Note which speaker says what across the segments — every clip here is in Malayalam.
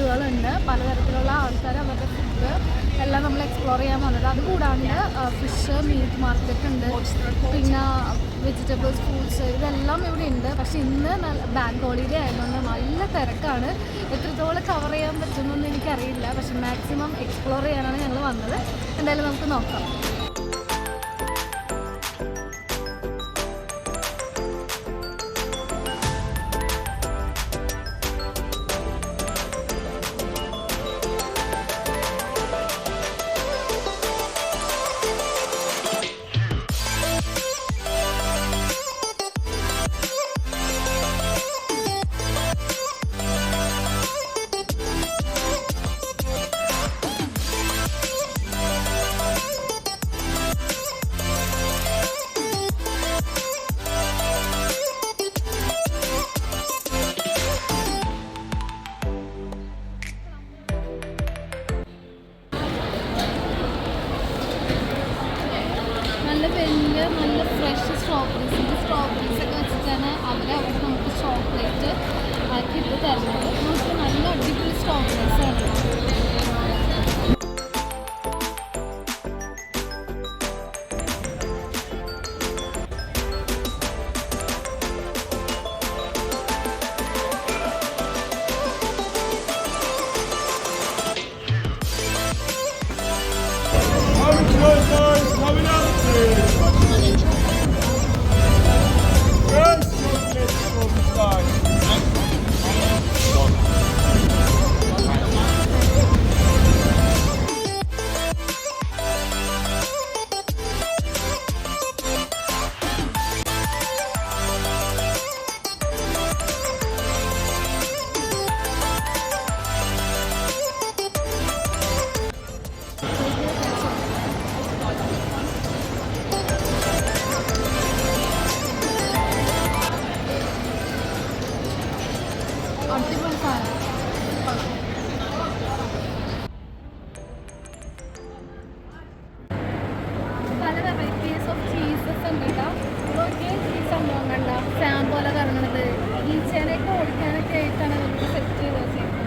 Speaker 1: ഫുഡുകളുണ്ട്. പലതരത്തിലുള്ള ആൾക്കാർ അവരുടെ ഫുഡ് എല്ലാം നമ്മൾ എക്സ്പ്ലോർ ചെയ്യാൻ വന്നത്. അതുകൂടാണ്ട് ഫിഷ് മീറ്റ് മാർക്കറ്റ് ഉണ്ട്, പിന്നെ വെജിറ്റബിൾസ്, ഫ്രൂട്ട്സ്, ഇതെല്ലാം ഇവിടെ ഉണ്ട്. പക്ഷേ ഇന്ന് ബാങ്ക് ഹോളിഡേ ആയതുകൊണ്ട് നല്ല തിരക്കാണ്. എത്രത്തോളം കവർ ചെയ്യാൻ പറ്റുമെന്നൊന്നും എനിക്കറിയില്ല. പക്ഷെ മാക്സിമം എക്സ്പ്ലോർ ചെയ്യാനാണ് ഞങ്ങൾ വന്നത്. എന്തായാലും നമുക്ക് നോക്കാം. നല്ല ഫ്രഷ് സ്ട്രോബെറീസ് ഒക്കെ വെച്ചിട്ടാണ് അവിടെ നമുക്ക് ചോക്ലേറ്റ് ആക്കിയിട്ട് തരുന്നത്. നമുക്ക് നല്ല അടിപൊളി സ്ട്രോബെറീസാണ്. പല വെറൈറ്റീസ് ഓഫ് ചീസസ് ഉണ്ട് കേട്ടോ. ഈ സംഭവം കണ്ട ഫാൻ പോലെ കറങ്ങണത്, ഈച്ചേനെയൊക്കെ ഓടിക്കാനൊക്കെ ആയിട്ടാണ് നമുക്ക് സെറ്റ് ചെയ്ത് വെച്ചിരിക്കുന്നത്.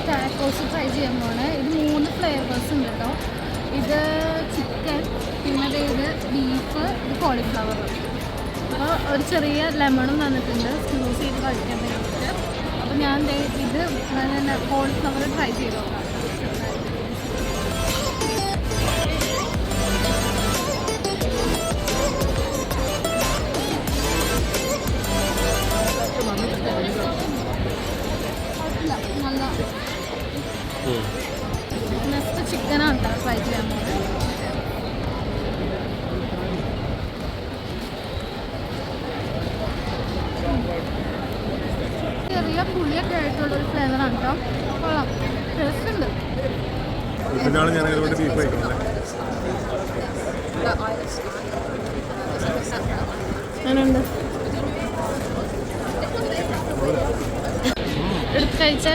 Speaker 1: ടാക്കോസ് ട്രൈ ചെയ്യാൻ പോണേ. ഇത് 3 ഫ്ലേവേഴ്സ് ഉണ്ട് കേട്ടോ. ഇത് ചിക്കൻ, പിന്നെ ഇത് ബീഫ്, ഇത് കോളിഫ്ലവർ. അപ്പോൾ ഒരു ചെറിയ ലെമണും തന്നിട്ടുണ്ട് സ്ക്യൂസ് ചെയ്ത് കഴിക്കാൻ വേണ്ടിയിട്ട്. അപ്പോൾ ഞാൻ ഇത് കോളിഫ്ലവർ ട്രൈ ചെയ്ത് നോക്കാം. നല്ല നെക്സ്റ്റ് ചിക്കനാണ് കേട്ടോ ട്രൈ ചെയ്യാൻ പോകുന്നത്. ചെറിയ പുളിയൊക്കെ ആയിട്ടുള്ളൊരു ഫ്ലേവറാണ് കേട്ടോ. കൊള്ളാം, ടേസ്റ്റ് ഉണ്ട്. അങ്ങനെയുണ്ട്. എടുത്ത് കഴിച്ചേ.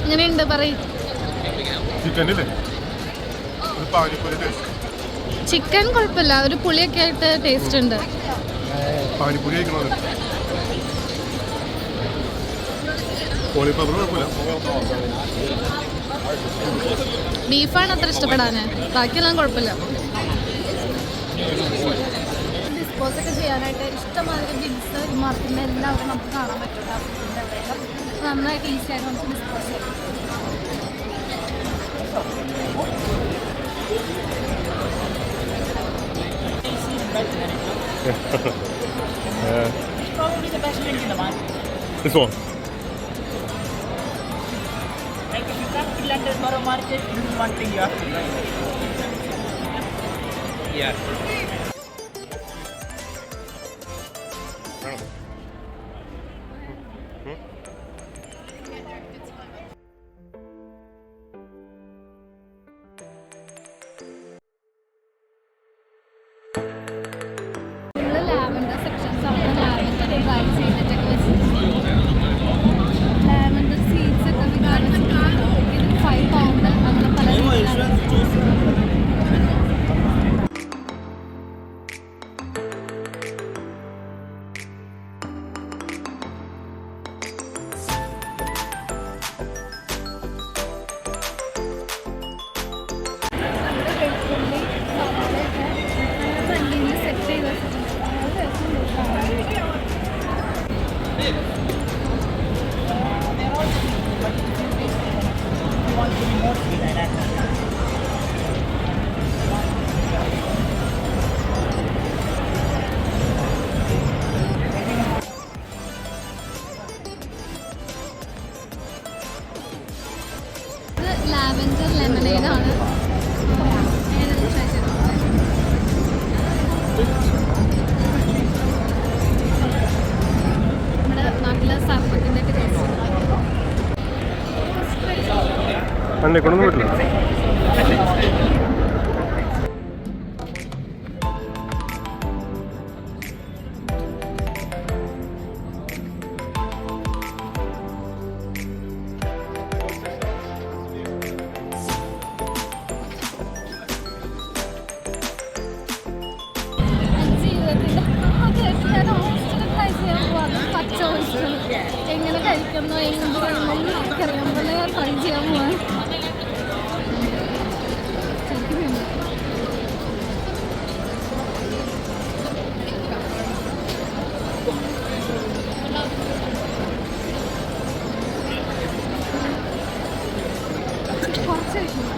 Speaker 1: എങ്ങനെയുണ്ട് പറയും. ചിക്കൻ കുഴപ്പമില്ല, ഒരു പുളിയൊക്കെ ആയിട്ട് ടേസ്റ്റ് ഉണ്ട്. ബീഫാണ് അത്ര ഇഷ്ടപ്പെടാന്, ബാക്കിയെല്ലാം കുഴപ്പമില്ല. ഡിസ്പോസ് ഒക്കെ ചെയ്യാനായിട്ട് ഇഷ്ടമാതിരി ബിഗ്സ് മാർക്കറ്റിൻ്റെ എല്ലാവരും നമുക്ക് കാണാൻ പറ്റില്ല. നന്നായിട്ട് ഈസി ആയിട്ട് നമുക്ക് ഡിസ്പോസ് ചെയ്യാം.
Speaker 2: Probably the best drink in the market.
Speaker 3: This one.
Speaker 2: Like if you come to London Borough Market, this is one thing you have to try. Yeah.
Speaker 3: എന്നെ കൊണ്ടൊന്നും പറ്റില്ല.
Speaker 1: എങ്ങനെ കഴിക്കുന്നു എന്ത് എനിക്കറിയാൻ പോലെ ഞാൻ ട്രൈ ചെയ്യാൻ പോവാൻ. കുറച്ച് കഴിക്കുന്നു.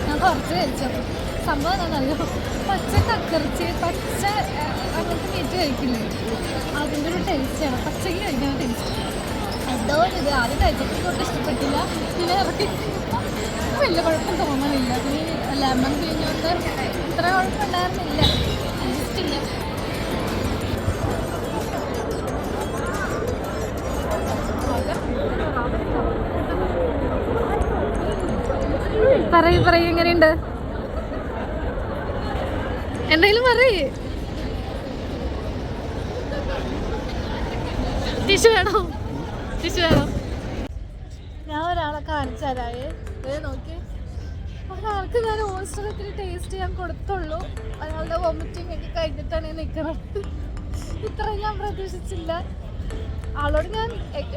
Speaker 1: ഞാൻ കുറച്ച് കഴിച്ചപ്പോൾ സംഭവം എന്താണെന്നറിയോ, പച്ച കക്കറിച്ച് പച്ച അങ്ങനത്തെ മീറ്റ് കഴിക്കില്ലേ, അതിൻ്റെ ഒരു ടേസ്റ്റാണ് പച്ചയ്ക്ക് കഴിക്കുന്ന ടേസ്റ്റ്. എന്തോ ഇത് ആദ്യം കഴിച്ചപ്പോൾ തൊട്ട് ഇഷ്ടപ്പെട്ടില്ല, പിന്നെ ഇറക്കി വലിയ കുഴപ്പം തോന്നണില്ല. പിന്നെ ലെമൺ പിഴിഞ്ഞുകൊണ്ട് ഇത്ര കുഴപ്പമുണ്ടായിരുന്നില്ല, അഡ്ജസ്റ്റ് ചെയ്യാം. പറയൂ എങ്ങനെയുണ്ട്? എന്തെങ്കിലും പറയേ. ടിഷ്യൂ വേണോ? ഞാൻ ഒരാളെ കാണിച്ചു തരായേ. നോക്കി, ഒരാൾക്ക് ഞാൻ ഓൾസ്റ്റർ ഇത്തിരി ടേസ്റ്റ് ചെയ്യാൻ കൊടുത്തുള്ളൂ. അയാളുടെ വോമിറ്റിംഗ് ഒക്കെ കഴിഞ്ഞിട്ടാണ് ഞാൻ നിൽക്കുന്നത്. ഇത്രയും ഞാൻ പ്രതീക്ഷിച്ചില്ല. ആളോട് ഞാൻ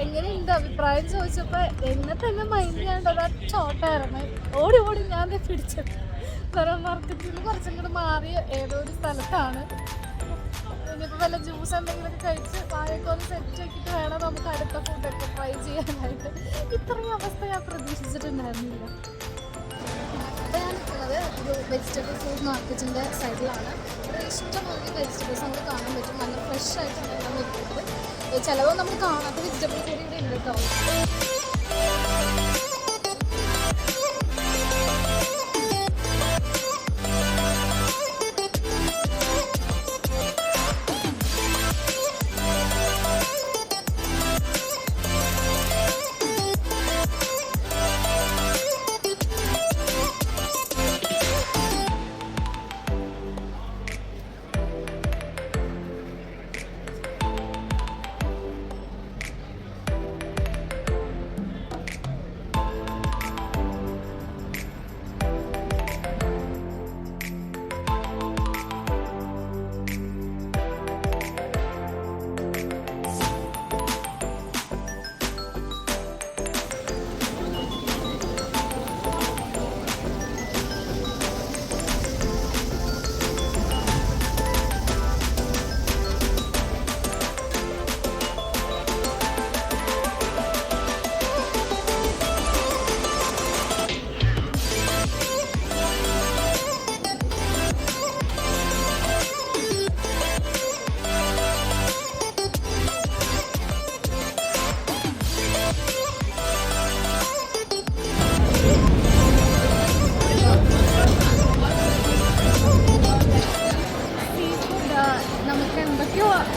Speaker 1: എങ്ങനെയുണ്ട് അഭിപ്രായം ചോദിച്ചപ്പോൾ എന്നെ തന്നെ മൈൻഡ് ചെയ്യാണ്ട് ചോട്ടായിരുന്നു. ഓടി ഞാൻ പിടിച്ചത് വേറെ മാർക്കറ്റിൽ കുറച്ചും കൂടെ മാറിയ ഏതോ ഒരു സ്ഥലത്താണ്. ഇനിയിപ്പോൾ വല്ല ജ്യൂസ് എന്തെങ്കിലുമൊക്കെ കഴിച്ച് വായൊക്കെ ഒന്ന് സെറ്റ് ആക്കിയിട്ട് വേണം നമുക്ക് അടുത്ത ഫുഡൊക്കെ ട്രൈ ചെയ്യാനായിട്ട്. ഇത്രയും അവസ്ഥ ഞാൻ പ്രതീക്ഷിച്ചിട്ടുണ്ടായിരുന്നില്ല. അപ്പോൾ ഞാൻ നിൽക്കുന്നത് ഒരു വെജിറ്റബിൾ ഫ്രൂട്ട് മാർക്കറ്റിൻ്റെ സൈഡിലാണ്. ഇവിടെ ഇഷ്ടംപോലെ വെജിറ്റബിൾസ് നമുക്ക് കാണാൻ പറ്റും. നല്ല ഫ്രഷ് ആയിട്ടാണ് എല്ലാം വെക്കുന്നത്. ചിലവ് നമ്മൾ കാണാത്ത വെജിറ്റബിൾ കൂടി ഇവിടെ ഉണ്ട് കേട്ടോ.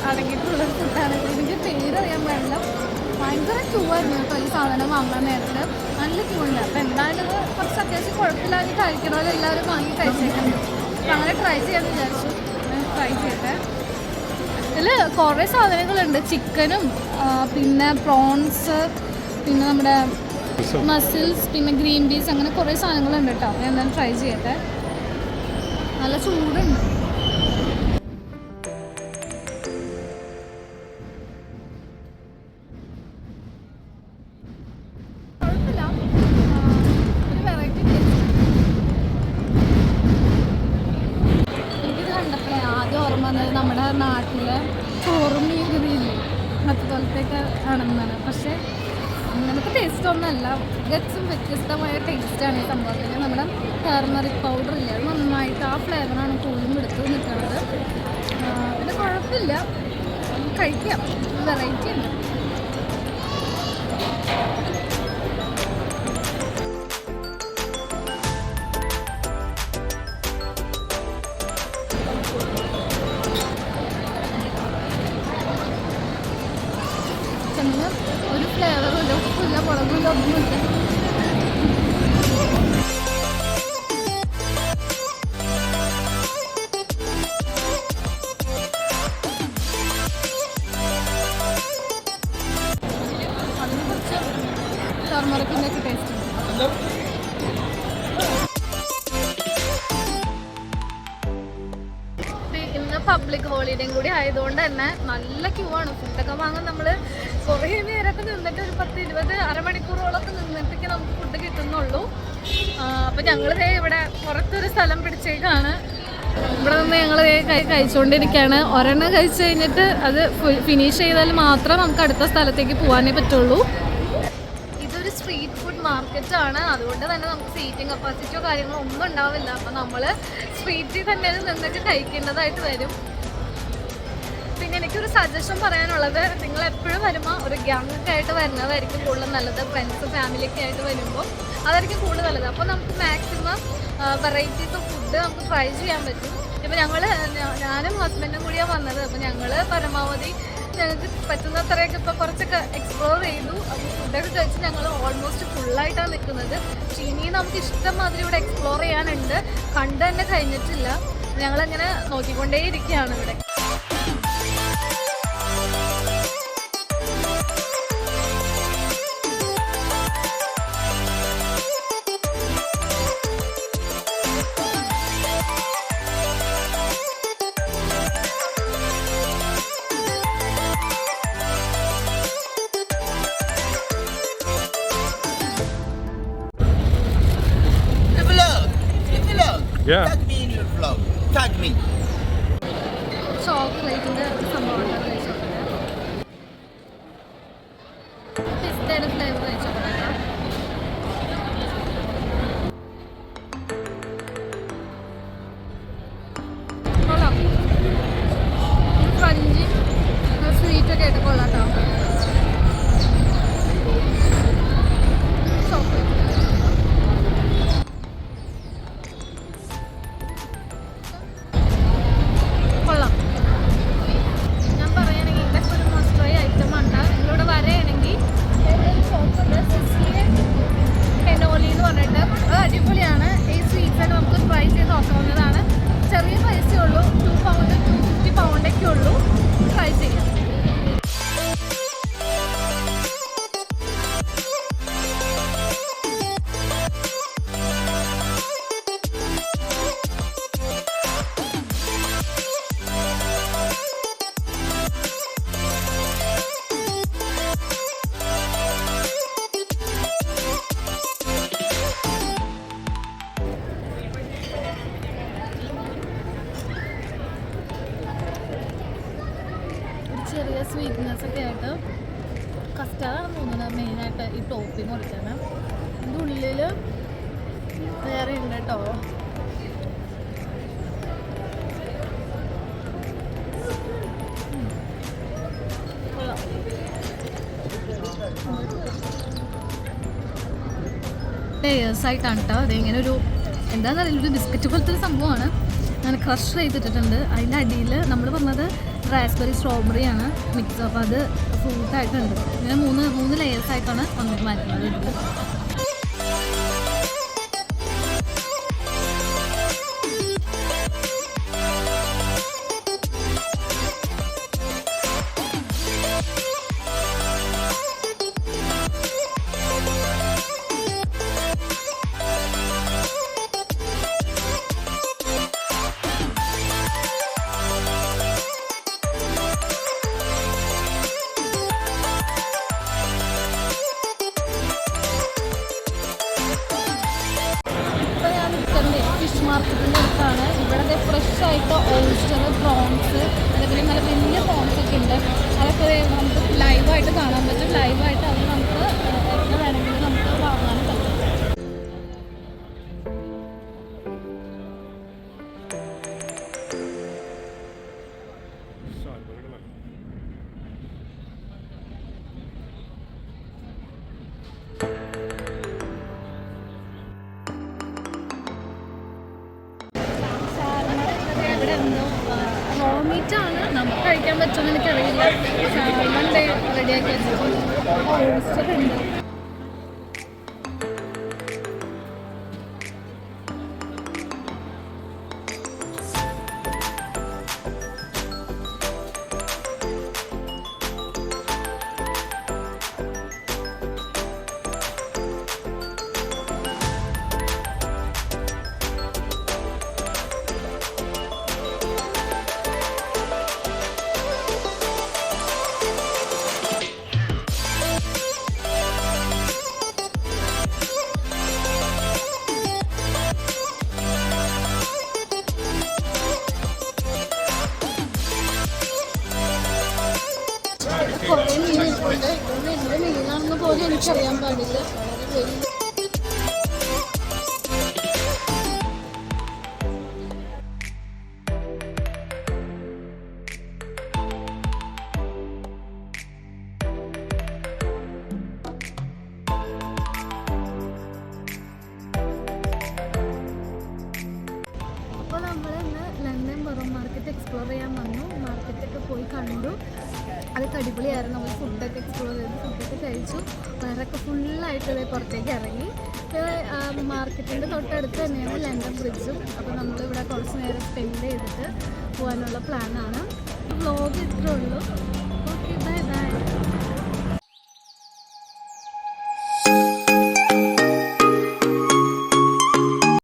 Speaker 1: അടങ്ങിയിട്ടുള്ളൊരു ഫുഡാണ്. ഇതിൻ്റെ പേരറിയാൻ പാടില്ല. ഭയങ്കര ക്യൂ ആയിരുന്നു കേട്ടോ ഈ സാധനം വാങ്ങാൻ നേരത്ത്. നല്ല ക്യൂ ഉണ്ട്. അപ്പോൾ എന്തായാലും ഇത് കുറച്ച് അത്യാവശ്യം കുഴപ്പമില്ലാതെ കഴിക്കണമല്ലോ, എല്ലാവരും വാങ്ങി കഴിച്ചേക്കുന്നുണ്ട്. അപ്പം അങ്ങനെ ട്രൈ ചെയ്യാമെന്ന് വിചാരിച്ചു. ട്രൈ ചെയ്യട്ടെ. ഇതിൽ കുറേ സാധനങ്ങളുണ്ട്. ചിക്കനും പിന്നെ പ്രോൺസ്, പിന്നെ നമ്മുടെ മസിൽസ്, പിന്നെ ഗ്രീൻ പീസ്, അങ്ങനെ കുറേ സാധനങ്ങളുണ്ട് കേട്ടോ. ഞാൻ എന്തായാലും ട്രൈ ചെയ്യട്ടെ. നല്ല ചൂടുണ്ട്. നമ്മുടെ നാട്ടിലെ ചോറും മീൻകറിയില്ലേ അതുപോലത്തെയൊക്കെ ആണെന്നാണ്. പക്ഷേ അങ്ങനത്തെ ടേസ്റ്റ് ഒന്നുമല്ല. തികച്ചും വ്യത്യസ്തമായ ടേസ്റ്റാണ് ഈ സംഭവത്തിന്. നമ്മുടെ ടർമറിക് പൗഡർ ഇല്ല, അത് നന്നായിട്ട് ആ ഫ്ലേവറാണ് കൂടുതലും എടുത്ത് നിൽക്കുന്നത്. പിന്നെ കുഴപ്പമില്ല, കഴിക്കാം. വെറൈറ്റി ഉണ്ട്. ഇതിലൊന്നുമില്ല. അതിന് കുറച്ച് ടർമറിക്കിൻ്റെ ഒക്കെ ടേസ്റ്റ് ഉണ്ട്. ഇന്ന് പബ്ലിക് ഹോളിഡേയും കൂടി ആയതുകൊണ്ട് തന്നെ നല്ല ക്യൂ ആണ്. ഫുഡൊക്കെ വാങ്ങാൻ നമ്മൾ കുറേ നേരമൊക്കെ നിന്നിട്ട് ഒരു 10-20 അരമണിക്കൂറോളൊക്കെ നിന്നിട്ടൊക്കെ നമുക്ക് ഫുഡ് കിട്ടുന്നുള്ളൂ. അപ്പം ഞങ്ങൾ ഇവിടെ പുറത്തൊരു സ്ഥലം പിടിച്ചേക്കാണ്. ഇവിടെ നിന്ന് ഞങ്ങൾ കഴിച്ചുകൊണ്ടിരിക്കുകയാണ്. ഒരെണ്ണം കഴിച്ച് കഴിഞ്ഞിട്ട് അത് ഫിനിഷ് ചെയ്താൽ മാത്രം നമുക്ക് അടുത്ത സ്ഥലത്തേക്ക് പോകാനേ പറ്റുള്ളൂ. ഇതൊരു സ്ട്രീറ്റ് ഫുഡ് മാർക്കറ്റാണ്, അതുകൊണ്ട് തന്നെ നമുക്ക് സീറ്റിംഗ് കപ്പാസിറ്റിയോ കാര്യങ്ങളോ ഒന്നും ഉണ്ടാവില്ല. അപ്പം നമ്മൾ സ്ട്രീറ്റിൽ തന്നെ നിന്നിട്ട് കഴിക്കേണ്ടതായിട്ട് വരും. പിന്നെ എനിക്കൊരു സജഷൻ പറയാനുള്ളത്, നിങ്ങൾ എപ്പോഴും വരുമ്പോൾ ഒരു ഗ്യാങ്ങൊക്കെ ആയിട്ട് വരുന്നതായിരിക്കും കൂടുതൽ നല്ലത്. ഫ്രണ്ട്സ് ഫാമിലിയൊക്കെ ആയിട്ട് വരുമ്പോൾ അതായിരിക്കും കൂടുതൽ നല്ലത്. അപ്പോൾ നമുക്ക് മാക്സിമം വെറൈറ്റീസ് ഓഫ് ഫുഡ് നമുക്ക് ട്രൈ ചെയ്യാൻ പറ്റും. ഇപ്പോൾ ഞാനും ഹസ്ബൻഡും കൂടിയാണ് വന്നത്. അപ്പോൾ ഞങ്ങൾ പരമാവധി ഞങ്ങൾക്ക് പറ്റുന്നത്രയൊക്കെ ഇപ്പോൾ കുറച്ചൊക്കെ എക്സ്പ്ലോർ ചെയ്തു. അപ്പോൾ ഫുഡൊക്കെ കഴിച്ച് ഞങ്ങൾ ഓൾമോസ്റ്റ് ഫുള്ളായിട്ടാണ് നിൽക്കുന്നത്. പക്ഷേ ഇനിയും നമുക്ക് ഇഷ്ടംമാതിരി ഇവിടെ എക്സ്പ്ലോർ ചെയ്യാനുണ്ട്. കണ്ട് തന്നെ കഴിഞ്ഞിട്ടില്ല. ഞങ്ങളങ്ങനെ നോക്കിക്കൊണ്ടേയിരിക്കുകയാണ് ഇവിടെ.
Speaker 3: Yeah.
Speaker 4: Tag me in your vlog. Tag me.
Speaker 1: ചോക്ലേറ്റിൻ്റെ സംഭവമാണ് കഴിച്ചോട്ടെ. പിസ്തയുടെ ഫ്ലേവർ കഴിച്ചോട്ടെ. കൊള്ളാം. ക്രഞ്ചി സ്വീറ്റൊക്കെ ആയിട്ട് കൊള്ളാം കേട്ടോ. ചോക്ലേറ്റ് കൊള്ളാം. ഞാൻ പറയുകയാണെങ്കിൽ ഇതൊക്കെ ഒരു മസ്റ്റ് ട്രൈ ഐറ്റം ആണ്. നിങ്ങളിവിടെ വരികയാണെങ്കിൽ ഒരു ഷോപ്പുണ്ട്, സിസിലിയൻ കനോലി എന്ന് പറഞ്ഞിട്ട്. അത് അടിപൊളിയാണ്. ഈ സ്വീറ്റ്സൊക്കെ നമുക്ക് ട്രൈ ചെയ്ത് നോക്കാവുന്നതാണ്. ചെറിയ പൈസയേ ഉള്ളൂ. 2 പൗണ്ട് 250 പൗണ്ടൊക്കെ ഉള്ളൂ. ട്രൈ ചെയ്യാം. ചെറിയ സ്വീറ്റ്നെസ് ഒക്കെ ആയിട്ട് കസ്റ്റാർഡാണ് തോന്നുന്നത് മെയിനായിട്ട് ഈ ടോപ്പിങ് കൊടുക്കുന്നത്. ഇതിൻ്റെ ഉള്ളിൽ വേറെ ഉണ്ട് കേട്ടോ. ലേയേഴ്സായിട്ടാണ് കേട്ടോ. അതിങ്ങനെ ഒരു എന്താണെന്ന് അറിയില്ല, ഒരു ബിസ്ക്കറ്റ് പോലത്തെ ഒരു സംഭവമാണ്. അങ്ങനെ ക്രഷ് ചെയ്തിട്ടിട്ടുണ്ട്. അതിൻ്റെ അടിയിൽ നമ്മൾ പറഞ്ഞത് റാസ്ബെറി സ്ട്രോബെറി ആണ് മിക്സ്. അപ്പോൾ അത് ഫ്രൂട്ടായിട്ടുണ്ട്. ഇങ്ങനെ മൂന്ന് ലെയേഴ്സായിട്ടാണ് വന്നിട്ട് മാറ്റുന്നത്. ഇതിൽ ഫിഷ് മാർക്കറ്റിൻ്റെ അടുത്താണ്. ഇവിടെ ഫ്രഷ് ആയിട്ട് ഓയിസ്റ്റർ, പ്രോൺസ്, അതേപോലെ നല്ല വലിയ പ്രോൺസ് ഒക്കെ ഉണ്ട്. അതൊക്കെ നമുക്ക് ലൈവായിട്ട് കാണാൻ പറ്റും. ലൈവായിട്ട് അത് നമുക്ക് എത്ര വേണമെങ്കിലും നമുക്ക് വാങ്ങാനും പറ്റും. ഇവിടെ എന്തോ റോ മീറ്റാണ്. നമുക്ക് കഴിക്കാൻ പറ്റുമെന്ന് എനിക്കറിയില്ല. സാൽമൺ റെഡിയാക്കി വെച്ചിട്ടുണ്ട്. ഓയിസ്റ്റർ ഉണ്ട്. പോലും എനിക്കറിയാൻ പാടില്ല. വളരെ വലിയ അപ്പോൾ നമ്മൾ ഇന്ന് ലണ്ടൻ ബറോ മാർക്കറ്റ് എക്സ്പ്ലോർ ചെയ്യാൻ വന്നു. മാർക്കറ്റൊക്കെ പോയി കണ്ടു. അതൊക്കെ അടിപൊളിയായിരുന്നു. നമ്മൾ ഫുഡൊക്കെ എക്സ്പ്ലോർ ചെയ്തു, ഫുഡൊക്കെ കഴിച്ചു. വയറൊക്കെ ഫുള്ളായിട്ട് ഇതേ പുറത്തേക്ക് ഇറങ്ങി. മാർക്കറ്റിൻ്റെ തൊട്ടടുത്ത് തന്നെയാണ് ലണ്ടൻ ബ്രിഡ്ജും. അപ്പോൾ നമ്മളിവിടെ കുറച്ച് നേരം സ്പെൻഡ് ചെയ്തിട്ട് പോകാനുള്ള പ്ലാനാണ്. വ്ലോഗ് ഇത്രേ ഉള്ളൂ.